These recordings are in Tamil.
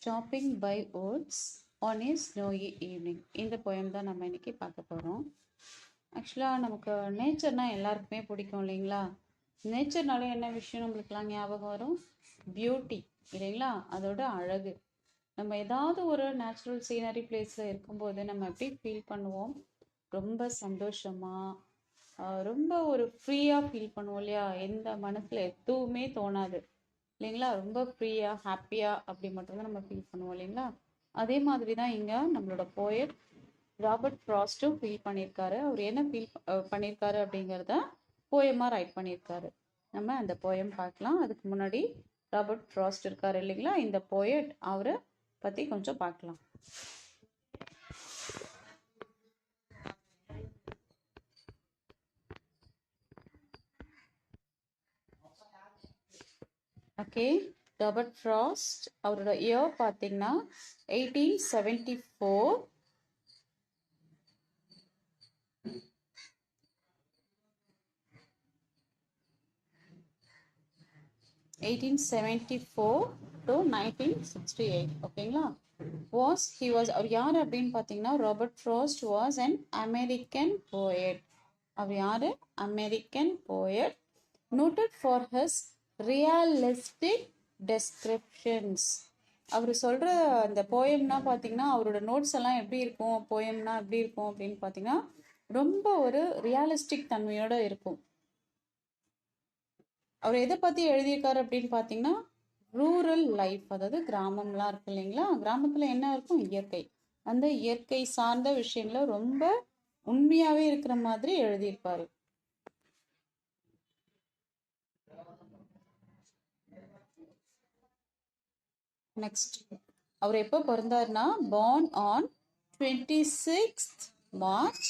Stopping by woods on a snowy evening. இந்த poem தான் நம்ம இன்னைக்கு பார்க்க போகிறோம். ஆக்சுவலாக நமக்கு நேச்சர்னா எல்லாருக்குமே பிடிக்கும் இல்லைங்களா? நேச்சர்னாலே என்ன விஷயம் நம்மளுக்குலாம் ஞாபகம் வரும்? பியூட்டி இல்லைங்களா? அதோட அழகு. நம்ம ஏதாவது ஒரு நேச்சுரல் சீனரி பிளேஸில் இருக்கும்போது நம்ம எப்படி ஃபீல் பண்ணுவோம்? ரொம்ப சந்தோஷமாக, ரொம்ப ஒரு ஃப்ரீயாக ஃபீல் பண்ணுவோம் இல்லையா? எந்த மனசில் எதுவுமே தோணாது இல்லைங்களா? ரொம்ப ஃப்ரீயாக ஹாப்பியாக அப்படி மட்டும்தான் நம்ம ஃபீல் பண்ணுவோம் இல்லைங்களா? அதே மாதிரி தான் இங்கே நம்மளோட போயட் ராபர்ட் ஃப்ராஸ்ட்டும் ஃபீல் பண்ணியிருக்காரு. அவர் என்ன ஃபீல் பண்ணியிருக்காரு அப்படிங்கிறத போயமாக ரைட் பண்ணியிருக்காரு. நம்ம அந்த போயம் பார்க்கலாம். அதுக்கு முன்னாடி ராபர்ட் ஃப்ராஸ்ட் இருக்காரு இல்லைங்களா, இந்த போயட், அவரை பற்றி கொஞ்சம் பார்க்கலாம். ஓகே, ராபர்ட் ஃப்ராஸ்ட் அவரோட இயர் பார்த்தீங்கன்னா 1874. to 1968. ஓகேங்களா? அவர் யார் அப்படின்னு பார்த்தீங்கன்னா, Robert Frost was an American poet. அவர் யார்? American poet, noted for his realistic descriptions. அவர் சொல்கிற அந்த போயம்னா பார்த்தீங்கன்னா, அவரோட நோட்ஸ் எல்லாம் எப்படி இருக்கும், போயம்னா எப்படி இருக்கும் அப்படின்னு பார்த்தீங்கன்னா, ரொம்ப ஒரு ரியலிஸ்டிக் தன்மையோடு இருக்கும். அவர் எதை பற்றி எழுதியிருக்காரு அப்படின்னு பார்த்தீங்கன்னா, ரூரல் லைஃப், அதாவது கிராமம்லாம் இருக்கு இல்லைங்களா, கிராமத்தில் என்ன இருக்கும்? இயற்கை. அந்த இயற்கை சார்ந்த விஷயங்களை ரொம்ப உண்மையாகவே இருக்கிற மாதிரி எழுதியிருப்பாரு. நெக்ஸ்ட், அவர் எப்போ பிறந்தார்னா, born on 26th March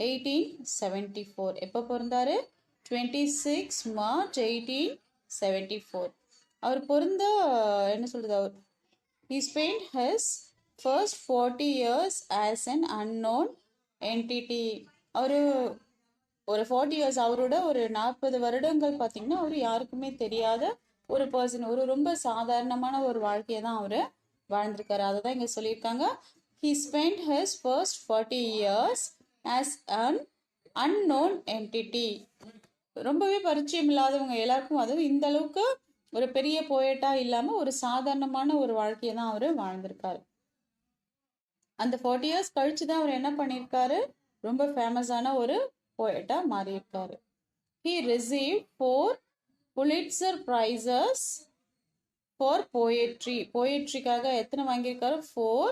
1874. எப்போ பிறந்தாரு? 26 March 1874. அவர் பிறந்த என்ன சொல்றது, அவர் he spent his first 40 years as an unknown entity. அவர் ஒரு 40 years, அவரோட ஒரு 40 வருடங்கள் பார்த்தீங்கன்னா அவர் யாருக்குமே தெரியாத ஒரு பர்சன், ஒரு ரொம்ப சாதாரணமான ஒரு வாழ்க்கையை தான் அவர் வாழ்ந்திருக்காரு. அதை தான் இங்கே சொல்லியிருக்காங்க. he spent his first 40 years as an unknown entity. ரொம்பவே பரிச்சயம் இல்லாதவங்க எல்லாருக்கும், அதுவும் இந்த அளவுக்கு ஒரு பெரிய போயட்டா இல்லாமல் ஒரு சாதாரணமான ஒரு வாழ்க்கையை தான் அவர் வாழ்ந்திருக்காரு. அந்த 40 years கழிச்சு தான் அவர் என்ன பண்ணியிருக்காரு? ரொம்ப ஃபேமஸான ஒரு போயட்டா மாறியிருக்காரு. he received 4 Pulitzer prizes for poetry. போயட்ரிக்காக எத்தனை வாங்கியிருக்காரு? 4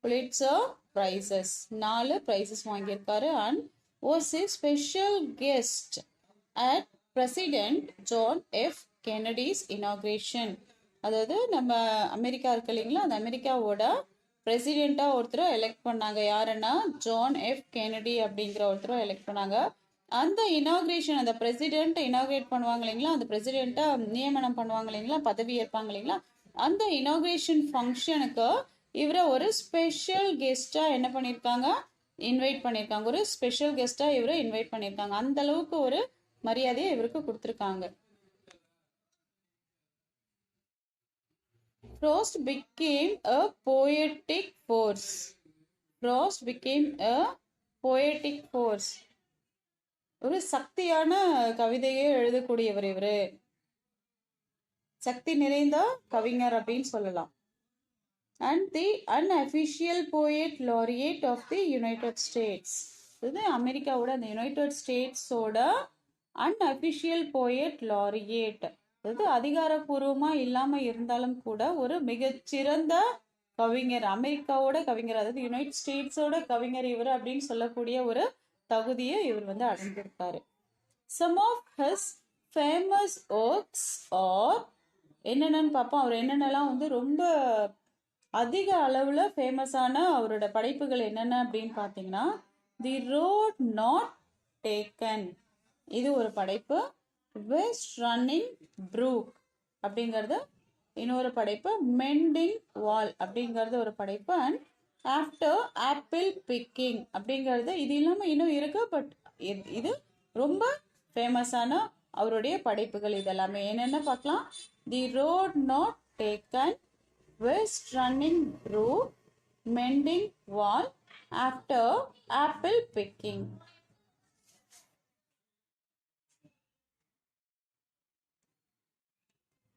Pulitzer prizes, 4 prizes வாங்கியிருக்காரு. and was a special guest at President John F. Kennedy's inauguration. அதாவது நம்ம அமெரிக்கா இருக்கு இல்லைங்களா, அந்த அமெரிக்காவோட பிரசிடெண்ட்டாக ஒருத்தரை எலெக்ட் பண்ணாங்க. யாருன்னா, ஜான் எஃப் கெனடி அப்படிங்கிற ஒருத்தரை எலெக்ட் பண்ணாங்க. அந்த இனாக்ரேஷன், அந்த பிரசிடென்ட் இனாக்ரேட் பண்ணுவாங்க இல்லைங்களா, அந்த பிரசிடெண்ட்டை நியமனம் பண்ணுவாங்க இல்லைங்களா, பதவி ஏற்பாங்க இல்லைங்களா, அந்த இனாக்ரேஷன் ஃபங்க்ஷனுக்கு இவரை ஒரு ஸ்பெஷல் கெஸ்ட்டாக என்ன பண்ணியிருக்காங்க? இன்வைட் பண்ணியிருக்காங்க. ஒரு ஸ்பெஷல் கெஸ்ட்டாக இவரை இன்வைட் பண்ணியிருக்காங்க. அந்த அளவுக்கு ஒரு மரியாதையை இவருக்கு கொடுத்துருக்காங்க. Frost became a poetic force. Frost became a poetic force. ஒரு சக்தியான கவிதையை எழுதக்கூடியவர் இவரு, சக்தி நிறைந்த கவிஞர் அப்படின்னு சொல்லலாம். And the unofficial poet laureate of the United States. இது அமெரிக்காவோட, அந்த யுனைடெட் ஸ்டேட்ஸோட unofficial poet laureate. அது அதிகாரப்பூர்வமாக இல்லாமல் இருந்தாலும் கூட ஒரு மிகச்சிறந்த கவிஞர், அமெரிக்காவோட கவிஞர், அதாவது யுனைடெட் ஸ்டேட்ஸோட கவிஞர் இவர் அப்படின்னு சொல்லக்கூடிய ஒரு தகுதியை இவர் அடைஞ்சிருக்காரு. Some of his famous works are என்னென்னு பார்ப்போம். அவர் என்னென்னலாம் ரொம்ப அதிக அளவில் ஃபேமஸான அவரோட படைப்புகள் என்னென்ன அப்படின்னு பார்த்தீங்கன்னா, தி ரோட் நாட் டேக்கன், இது ஒரு படைப்பு. வெஸ்ட் ரன்னிங் ப்ரூக் அப்படிங்கிறது இன்னொரு படைப்பு. மெண்டிங் வால் அப்படிங்கிறது ஒரு படைப்பு. அண்ட் ஆஃப்டர் ஆப்பிள் பிக்கிங் அப்படிங்கிறது, இது இல்லாமல் இன்னும் இருக்கு, பட் இது ரொம்ப ஃபேமஸான அவருடைய படைப்புகள். இதெல்லாமே என்னென்ன பார்க்கலாம். தி road not taken, west running brook, mending wall after apple picking.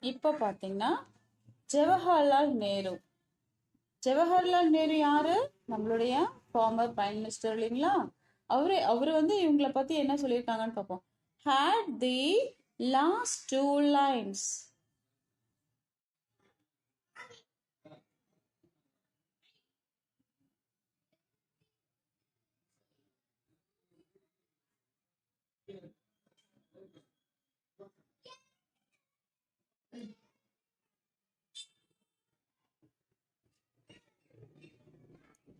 இப்போ பார்த்தீங்கன்னா ஜவஹர்லால் நேரு. ஜவஹர்லால் நேரு யாரு? நம்மளுடைய ஃபார்மர் பிரைம் மினிஸ்டர் இல்லைங்களா? அவரு வந்து இவங்களை பத்தி என்ன சொல்லியிருக்காங்கன்னு பார்ப்போம். had the last two lines.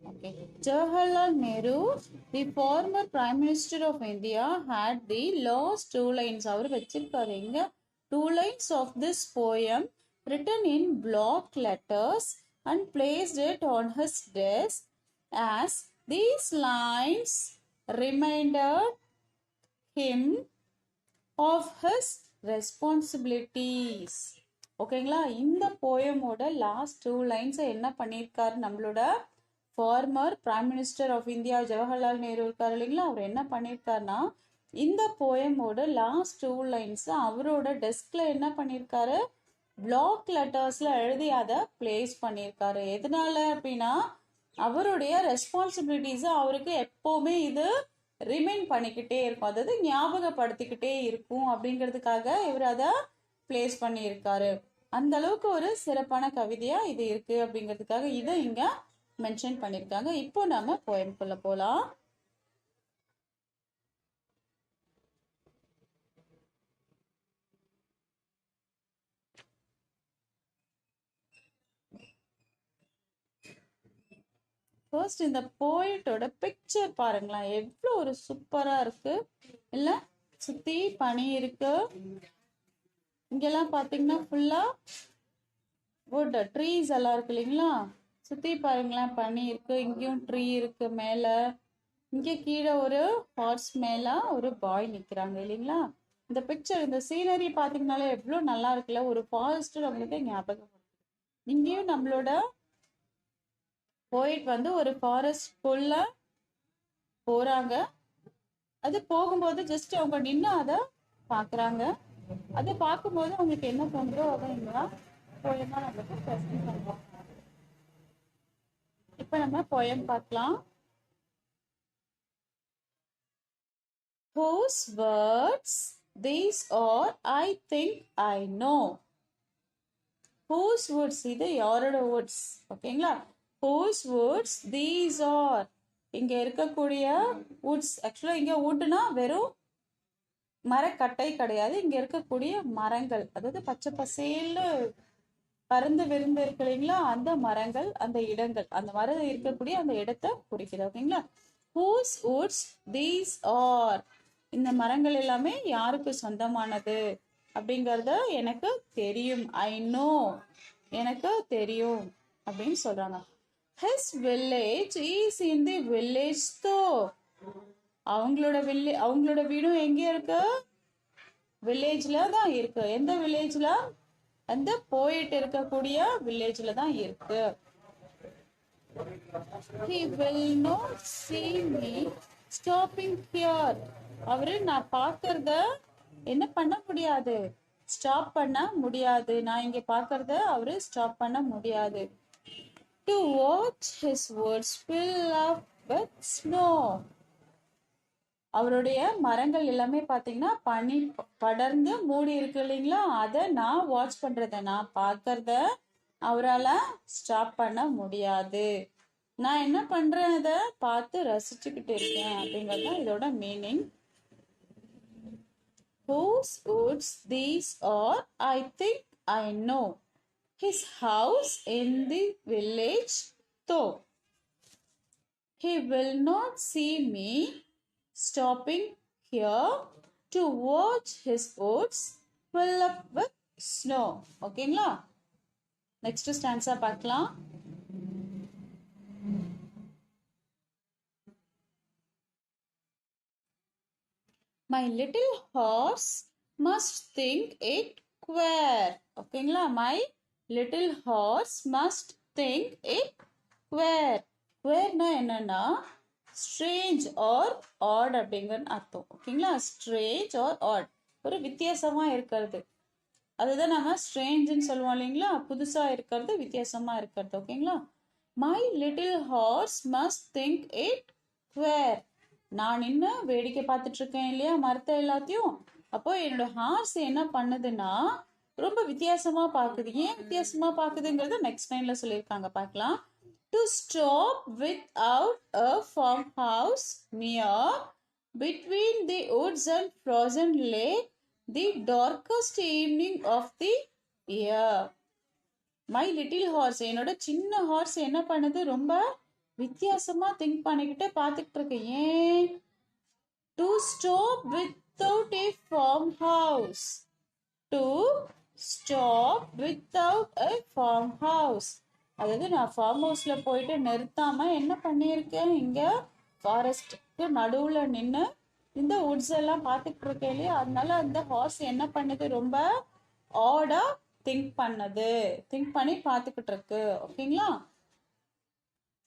Okay. Jawaharlal Nehru, the former Prime Minister of India, had the last two lines. அவர் வச்சிருக்காரு இங்க 2 lines of this poem written in block letters and placed it on his desk as these lines reminded him of his responsibilities. ஓகேங்களா? இந்த போயமோட லாஸ்ட் 2 லைன்ஸை என்ன பண்ணியிருக்காரு நம்மளோட former prime minister of India Jawaharlal Nehru இருக்காரு இல்லைங்களா? அவர் என்ன பண்ணியிருக்காருன்னா இந்த போயமோட லாஸ்ட் 2 லைன்ஸ் அவரோட டெஸ்க்ல என்ன பண்ணியிருக்காரு? பிளாக் லெட்டர்ஸ்ல எழுதி அதை பிளேஸ் பண்ணியிருக்காரு. எதனால அப்படின்னா அவருடைய ரெஸ்பான்சிபிலிட்டிஸை அவருக்கு எப்போவுமே இது ரிமைண்ட் பண்ணிக்கிட்டே இருக்கும், அதாவது ஞாபகப்படுத்திக்கிட்டே இருக்கும் அப்படிங்கிறதுக்காக இவர் அதை பிளேஸ் பண்ணியிருக்காரு. அந்த அளவுக்கு ஒரு சிறப்பான கவிதையா இது இருக்கு அப்படிங்கிறதுக்காக இதை இங்க மென்ஷன் பண்ணியிருக்காங்க. இப்போ நம்ம போயம்குள்ள போலாம். ஃபர்ஸ்ட் இந்த போயட்டோட பிக்சர் பாருங்களேன், எவ்வளோ ஒரு சூப்பரா இருக்கு இல்ல? சுத்தி பனி இருக்கு, இங்கெல்லாம் பாத்தீங்கன்னா ஃபுல்லா வுட் ட்ரீஸ் எல்லாம் இருக்கு இல்லைங்களா? சுத்தி பாருங்களேன், பனி இருக்கு, இங்கேயும் ட்ரீ இருக்கு மேல, இங்க கீழே ஒரு ஹார்ஸ் மேல ஒரு பாய் நிக்கிறாங்க இல்லைங்களா? இந்த பிக்சர் இந்த சீனரி பாத்தீங்கன்னாலே எவ்வளவு நல்லா இருக்குல்ல? ஒரு ஃபாரஸ்ட் நம்மளுக்கு ஞாபகம். இங்கேயும் நம்மளோட போயிட் வந்து ஒரு ஃபாரஸ்ட்குள்ள போறாங்க. அது போகும்போது ஜஸ்ட் அவங்க நின்று அதை பாக்குறாங்க. அதை பார்க்கும்போது அவங்களுக்கு என்ன தோன்றோ அதை இங்க போயமா நம்மளுக்கு பிரசன்ட் பண்ணுவாங்க. இப்ப நம்ம போயம் பார்க்கலாம். Whose words these are, I think I know. Whose words? இது யாரோட words? ஓகேங்களா? Whose words these are? இங்க இருக்கக்கூடிய woods, ஆக்சுவலா இங்க woodனா வெறும் மரக்கட்டை கிடையாது, இங்க இருக்கக்கூடிய மரங்கள், அதாவது பச்சை பசேல்னு பறந்து விருந்து இருக்கு இல்லைங்களா? அந்த மரங்கள், அந்த இடங்கள், அந்த மரம் இருக்கக்கூடிய அந்த இடத்தை குறிக்கிறது. ஓகேங்களா? Whose woods these are? இந்த மரங்கள் எல்லாமே யாருக்கு சொந்தமானது அப்படிங்கறத எனக்கு தெரியும். ஐ நோ, எனக்கு தெரியும் அப்படின்னு சொல்றாங்க. His village is in the village though. அவங்களோட வீடும் எங்க இருக்கு? வில்லேஜ்ல தான் இருக்கு. எந்த வில்லேஜ்ல? அந்த போயிட்டு இருக்கக்கூடிய வில்லேஜ்ல தான் இருக்கு. He will not see me stopping here. அவரு நான் பாக்குறத என்ன பண்ண முடியாது? ஸ்டாப் பண்ண முடியாது. நான் இங்க பாக்குறத அவரு ஸ்டாப் பண்ண முடியாது. To watch his words fill up with snow. அவருடைய மரங்கள் எல்லாமே பாத்தீங்கன்னா பனி படர்ந்து மூடி இருக்கு இல்லைங்களா? அதை நான் வாட்ச் பண்றத, நான் பாக்குறத அவரால் ஸ்டாப் பண்ண முடியாது. நான் என்ன பண்றேன்? அதை பார்த்து ரசிச்சுக்கிட்டு இருக்கேன் அப்படிங்கிறது தான் இதோட meaning. Whose woods these are, I think I know. His house in the village though. He will not see me stopping here to watch his woods fill up with snow. ஓகேங்களா? நெக்ஸ்ட் ஸ்டான்ஸா பார்க்கலாம். My little horse must think it queer. ஓகேங்களா? My little horse must think it queer. குவேர்னா என்னன்னா ஸ்ட்ரேஞ்ச் ஆர் ஆட் அப்படிங்கிற அர்த்தம். ஓகேங்களா? ஸ்ட்ரேஞ்ச் ஆர் ஆட், ஒரு வித்தியாசமா இருக்கிறது. அதுதான் நம்ம ஸ்ட்ரேஞ்சுன்னு சொல்லுவோம் இல்லைங்களா? புதுசா இருக்கிறது, வித்தியாசமா இருக்கிறது. ஓகேங்களா? My little horse must think it queer. நான் நின்று வேடிக்கை பார்த்துட்டு இருக்கேன் இல்லையா மரத்தை எல்லாத்தையும். அப்போ என்னோட ஹார்ஸ் என்ன பண்ணுதுன்னா ரொம்ப வித்தியாசமா பாக்குது. ஏன் வித்தியாசமா பாக்குதுங்கிறத நெக்ஸ்ட் லைன்ல சொல்லியிருக்காங்க, பார்க்கலாம். To stop without a farmhouse near between the woods and frozen lake the darkest evening of the year. My little horse, என்னோட சின்ன ஹார்ஸ் என்ன பண்ணுது, ரொம்ப வித்தியாசமா திங்க் பண்ணிக்கிட்டு பார்த்துக்கிட்டு இருக்கு. ஏன்? To stop without A farm house. To stop without A farm house, அதாவது நான் ஃபார்ம் ஹவுஸ்ல போயிட்டு நிறுத்தாம என்ன பண்ணியிருக்கேன், இங்க ஃபாரஸ்ட்க்கு நடுவுல நின்று இந்த வுட்ஸ் எல்லாம் பார்த்துக்கிட்டு இருக்கேன் இல்லையா. அதனால அந்த ஹார்ஸ் என்ன பண்ணுது, ரொம்ப ஆடா திங்க் பண்ணது, திங்க் பண்ணி பார்த்துக்கிட்டு இருக்கு. ஓகேங்களா?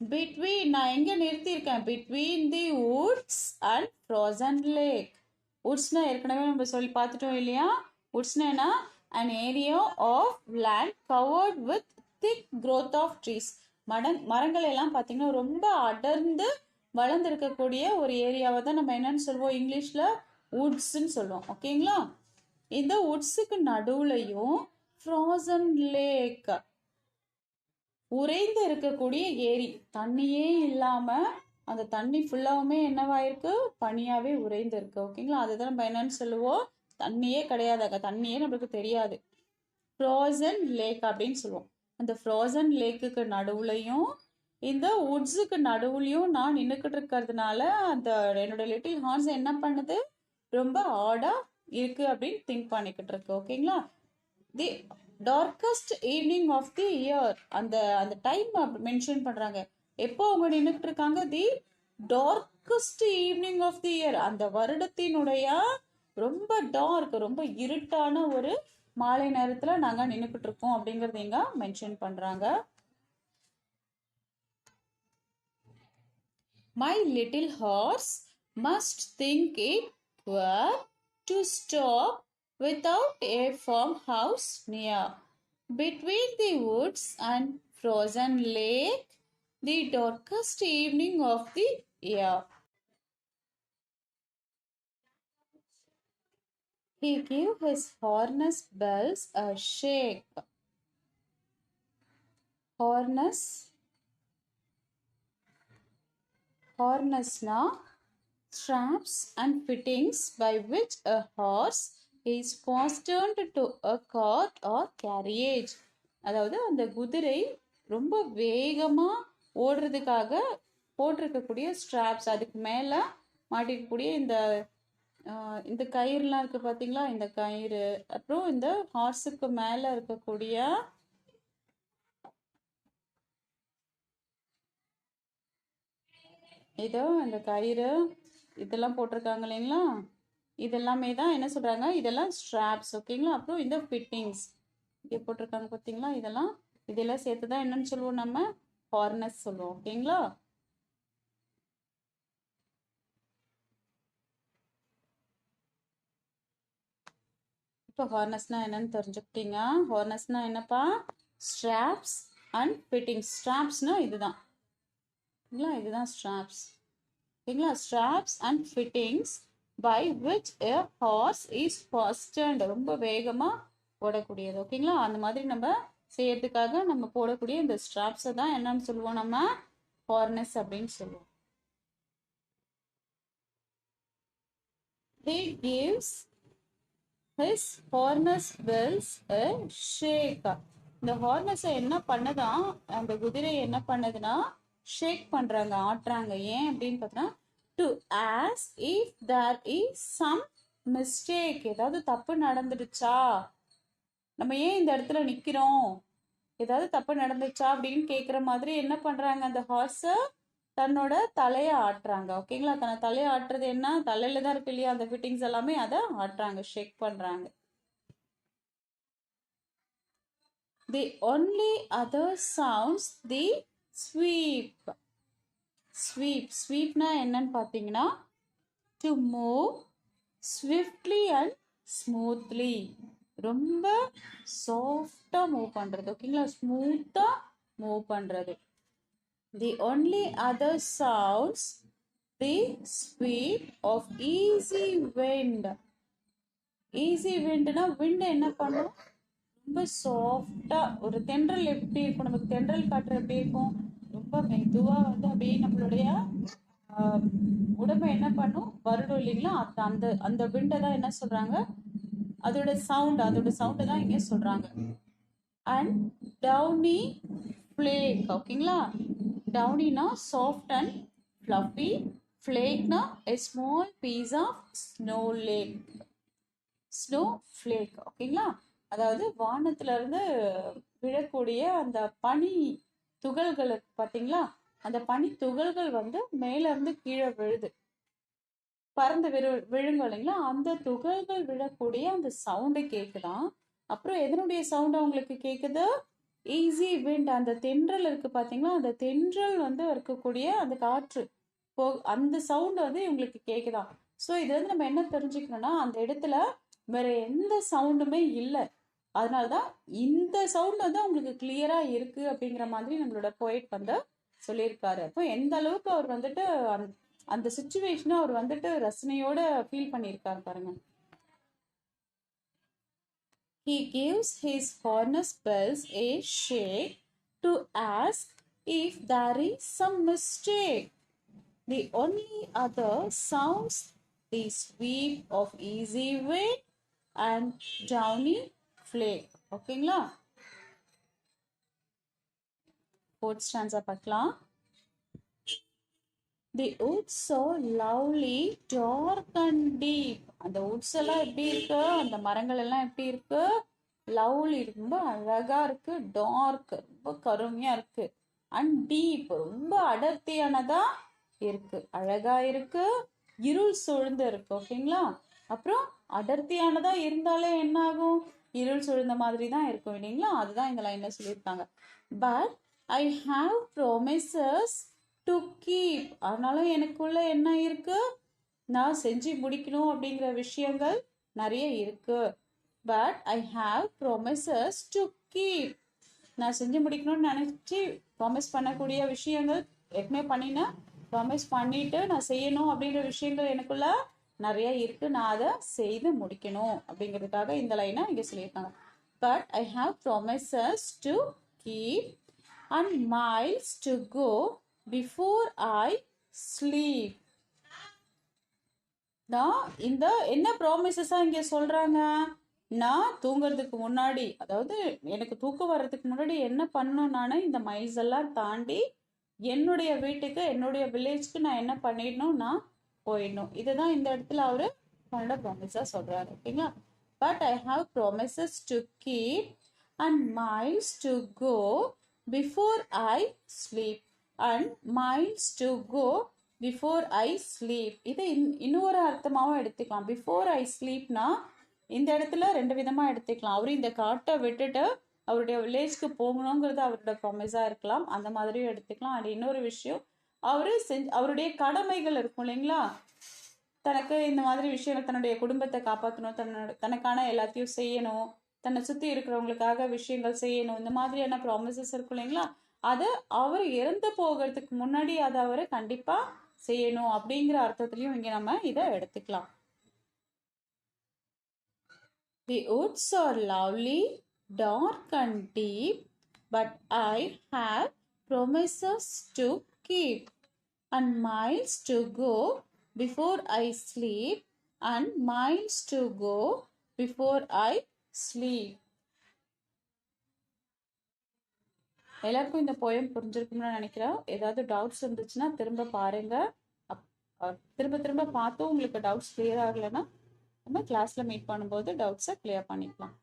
பிட்வீன், நான் எங்க நிறுத்தியிருக்கேன், between the woods and frozen lake. வுட்ஸ்னா ஏற்கனவே நம்ம சொல்லி பார்த்துட்டோம் இல்லையா. வுட்ஸ்னா an area of land covered with thick growth of trees. மரங்கள் எல்லாம் பார்த்தீங்கன்னா ரொம்ப அடர்ந்து வளர்ந்துருக்கக்கூடிய ஒரு ஏரியாவை தான் நம்ம என்னன்னு சொல்லுவோம், இங்கிலீஷ்ல வுட்ஸ்ன்னு சொல்லுவோம். ஓகேங்களா? இந்த வுட்ஸுக்கு நடுவுலையும் ஃப்ரோசன் லேக், உறைந்து இருக்கக்கூடிய ஏரி, தண்ணியே இல்லாம அந்த தண்ணி ஃபுல்லாவுமே என்னவாயிருக்கு, பனியாவே உறைந்து இருக்கு. ஓகேங்களா? அதுதான் நம்ம என்னன்னு சொல்லுவோம், தண்ணியே கிடையாது, அங்கே தண்ணியே நம்மளுக்கு தெரியாது, ஃப்ரோசன் லேக் அப்படின்னு சொல்லுவோம். அந்த ஃப்ரோசன் லேக்குக்கு நடுவுலையும் இந்த வுட்ஸுக்கு நடுவுலையும் நான் நின்றுக்கிட்டு இருக்கிறதுனால அந்த என்னோட லிட்டில் ஹார்ஸ் என்ன பண்ணுது, ரொம்ப ஆடா இருக்கு அப்படின்னு திங்க் பண்ணிக்கிட்டு இருக்கு. ஓகேங்களா? The darkest evening of the year, அந்த அந்த டைம் மென்ஷன் பண்றாங்க. எப்போ அவங்க நின்றுட்டு இருக்காங்க, the darkest evening of the year, அந்த வருடத்தினுடைய ரொம்ப டார்க், ரொம்ப இருட்டான ஒரு மாலை நேரத்துல நாங்க நின்றுக்கிட்டு இருக்கோம் அப்படிங்கறது இங்க மென்ஷன் பண்றாங்க. My little horse must think it were to stop without a farmhouse near between the woods and frozen lake the darkest evening of the year. He gave his harness bells a shake. Harnessனா straps and fittings by which a horse is fastened to a cart or carriage. அதாவது அந்த குதிரை ரொம்ப வேகமா ஓடுறதுக்காக போட்டிருக்கக்கூடிய ஸ்ட்ராப்ஸ், அதுக்கு மேல மாட்டிக்கக்கூடிய இந்த கயிறுலாம் இருக்கு பார்த்தீங்களா, இந்த கயிறு, அப்புறம் இந்த ஹார்ஸுக்கு மேல இருக்கக்கூடிய இதோ இந்த கயிறு இதெல்லாம் போட்டிருக்காங்க இல்லைங்களா, இதெல்லாமே தான் என்ன சொல்றாங்க, இதெல்லாம் ஸ்ட்ராப்ஸ். ஓகேங்களா? அப்புறம் இந்த ஃபிட்டிங்ஸ் இங்கே போட்டிருக்காங்க பார்த்தீங்களா, இதெல்லாம் சேர்த்து தான் என்னன்னு சொல்லுவோம், நம்ம ஹார்னஸ் சொல்லுவோம். ஓகேங்களா? இப்போ ஹார்னஸ்னா என்னன்னு தெரிஞ்சுக்கிட்டீங்க. ஹார்னஸ்னா என்னப்பா, ஸ்ட்ராப்ஸ் அண்ட் ஃபிட்டிங்ஸ். ஸ்ட்ராப்ஸ்னா இதுதான், இதுதான் ஸ்ட்ராப்ஸ். ஓகேங்களா? Straps and fittings by which a horse is fastened, ரொம்ப வேகமா ஓடக்கூடியது. ஓகேங்களா? அந்த மாதிரி நம்ம செய்யறதுக்காக நம்ம போடக்கூடிய இந்த ஸ்ட்ராப்ஸை தான் என்னன்னு சொல்லுவோம், நம்ம ஹார்னஸ் அப்படின்னு சொல்லுவோம். He gives his harness bells a shake. இந்த ஹார்னஸை என்ன பண்ணதான், அந்த குதிரை என்ன பண்ணுதுன்னா ஷேக் பண்றாங்க, ஆட்டுறாங்க. ஏன் அப்படின்னு பார்த்தா, to as if there is some mistake, ஏதாவது தப்பு நடந்துடுச்சா, நம்ம ஏன் இந்த இடத்துல நிக்கிறோம், ஏதாவது தப்பு நடந்துச்சா அப்படின்னு கேட்குற மாதிரி என்ன பண்றாங்க, அந்த ஹார்ஸை தன்னோட தலையை ஆட்டுறாங்க. ஓகேங்களா? தன்னை தலையை ஆட்டுறது என்ன, தலையில தான் இருக்கு இல்லையா அந்த ஃபிட்டிங்ஸ் எல்லாமே, அதை ஆட்டுறாங்க, ஷேக் பண்றாங்க. The only other sounds the sweep. Sweepனா என்னன்னு பார்த்தீங்கன்னா to move swiftly and smoothly. ரொம்ப சாஃப்டா மூவ் பண்றது. ஓகேங்களா? ஸ்மூத்தா மூவ் பண்றது. The only other sounds the sweep of easy wind. Easy விண்ட்னா விண்ட் என்ன பண்ணும்? ரொம்ப சாஃப்டா ஒரு தென்றல் எப்படி இருக்கும்? நமக்கு தென்றல் காற்று எப்படி இருக்கும்? ரொம்ப மெதுவா வந்து அப்படியே நம்மளுடைய உடம்பை என்ன பண்ணும்? வருடம் இல்லைங்களா? அந்த அந்த விண்டை தான் என்ன சொல்றாங்க? அதோட சவுண்டை தான் இங்க சொல்றாங்க. And downy flake. ஓகேங்களா? டவுனினா சாஃப்ட் அண்ட் ஃப்ளஃபி. ஃபிளேக்னா a small piece of snow lake. Snowflake. ஓகேங்களா? அதாவது வானத்துல இருந்து விழக்கூடிய அந்த பனி துகள்கள் பார்த்தீங்களா? அந்த பனி துகள்கள் வந்து மேல இருந்து கீழே விழுது, பறந்து விழுங்க இல்லைங்களா? அந்த துகள்கள் விழக்கூடிய அந்த சவுண்டு கேக்குதான். அப்புறம் எதனுடைய சவுண்ட் அவங்களுக்கு கேக்குது? Easy wind. அந்த தென்றல் இருக்கு பாத்தீங்களா? அந்த தென்றல் வந்து இருக்கக்கூடிய அந்த காற்று அந்த சவுண்ட் வந்து இவங்களுக்கு கேக்குதான். ஸோ இது வந்து நம்ம என்ன தெரிஞ்சுக்கணும்னா, அந்த இடத்துல வேற எந்த சவுண்டுமே இல்லை. அதனாலதான் இந்த சவுண்ட் வந்து அவங்களுக்கு கிளியரா இருக்கு அப்படிங்கிற மாதிரி நம்மளோட போயிட் வந்து சொல்லியிருக்காரு. அப்போ எந்த அளவுக்கு அவர் வந்துட்டு அந்த சுச்சுவேஷனை அவர் வந்துட்டு ரசனையோட ஃபீல் பண்ணியிருக்காரு பாருங்க. He gives his harness bells a shake to ask if there is some mistake. The only other sounds the sweep of easy wind and downy flake. ஓகேங்களா? ஃபோர்த் ஸ்டான்ஸா பார்க்கலாம். The woods so lovely, dark and deep. அந்த woods எல்லாம் எப்படி இருக்கு? அந்த மரங்கள் எல்லாம் எப்படி இருக்கு? லவ்லி, ரொம்ப அழகா இருக்கு. டார்க், ரொம்ப கருமையா இருக்கு. அண்ட் டீப், ரொம்ப அடர்த்தியானதா இருக்கு. அழகா இருக்கு. இருள் சூழ்ந்து இருக்கு. ஓகேங்களா? அப்புறம் அடர்த்தியானதா இருந்தாலே என்ன ஆகும்? இருள் சூழ்ந்த மாதிரி தான் இருக்கும் இல்லைங்களா? அதுதான் இந்த லைன்ல சொல்லியிருக்காங்க. But I have promises to keep. ஆனாலும் எனக்குள்ள என்ன இருக்கு? நான் செஞ்சு முடிக்கணும் அப்படிங்கிற விஷயங்கள் நிறைய இருக்கு. But I have promises to keep. நான் செஞ்சு முடிக்கணும்னு நினைச்சு ப்ராமிஸ் பண்ணக்கூடிய விஷயங்கள் ஏற்கனவே பண்ணினேன். ப்ராமிஸ் பண்ணிட்டு நான் செய்யணும் அப்படிங்கிற விஷயங்கள் எனக்குள்ள நிறைய இருக்கு. நான் அதை செய்து முடிக்கணும் அப்படிங்கிறதுக்காக இந்த லைனை இங்க சொல்லியிருக்காங்க. But I have promises to keep and miles to go before I sleep. நான் இந்த என்ன ப்ராமிசஸா இங்க சொல்றாங்க? நான் தூங்குறதுக்கு முன்னாடி, அதாவது எனக்கு தூக்கம் வர்றதுக்கு முன்னாடி என்ன பண்ணணும்? நான் இந்த மைல்ஸ் எல்லாம் தாண்டி என்னுடைய வீட்டுக்கு, என்னுடைய வில்லேஜ்க்கு நான் என்ன பண்ணிடணும்? நான் போயிடணும். இதுதான் இந்த இடத்துல அவரு கன்னட ப்ராமிஸா சொல்றாரு. ஓகேங்களா? But I have promises to keep and miles to go before I sleep. And miles to go before I sleep. இதை இன்னொரு அர்த்தமாகவும் எடுத்துக்கலாம். பிஃபோர் ஐ ஸ்லீப்னா இந்த இடத்துல ரெண்டு விதமா எடுத்துக்கலாம். அவரு இந்த காட்டை விட்டுட்டு அவருடைய வில்லேஜ்க்கு போகணுங்கிறது அவரோட ப்ராமிஸா இருக்கலாம். அந்த மாதிரியும் எடுத்துக்கலாம். அது இன்னொரு விஷயம், அவருடைய கடமைகள் இருக்கும் இல்லைங்களா? தனக்கு இந்த மாதிரி விஷயங்கள், தன்னுடைய குடும்பத்தை காப்பாற்றணும், தனக்கான எல்லாத்தையும் செய்யணும், தன்னை சுத்தி இருக்கிறவங்களுக்காக விஷயங்கள் செய்யணும், இந்த மாதிரியான ப்ராமிசஸ் இருக்கும் இல்லைங்களா? அதை அவர் இறந்து போகிறதுக்கு முன்னாடி அதை அவரை கண்டிப்பா செய்யணும் அப்படிங்கிற அர்த்தத்திலையும் இங்க நம்ம இதை எடுத்துக்கலாம். The woods are lovely, dark and deep, but I have promises to keep and miles to go before I sleep and miles to go before I sleep. எல்லாருக்கும் இந்த போயம் புரிஞ்சிருக்கும்னு நினைக்கிறேன். ஏதாவது டவுட்ஸ் இருந்துச்சுன்னா திரும்ப பாருங்க. திரும்ப திரும்ப பார்த்தும் உங்களுக்கு டவுட்ஸ் கிளியர் ஆகலைன்னா நம்ம கிளாஸ்ல மீட் பண்ணும்போது டவுட்ஸை கிளியர் பண்ணிக்கலாம்.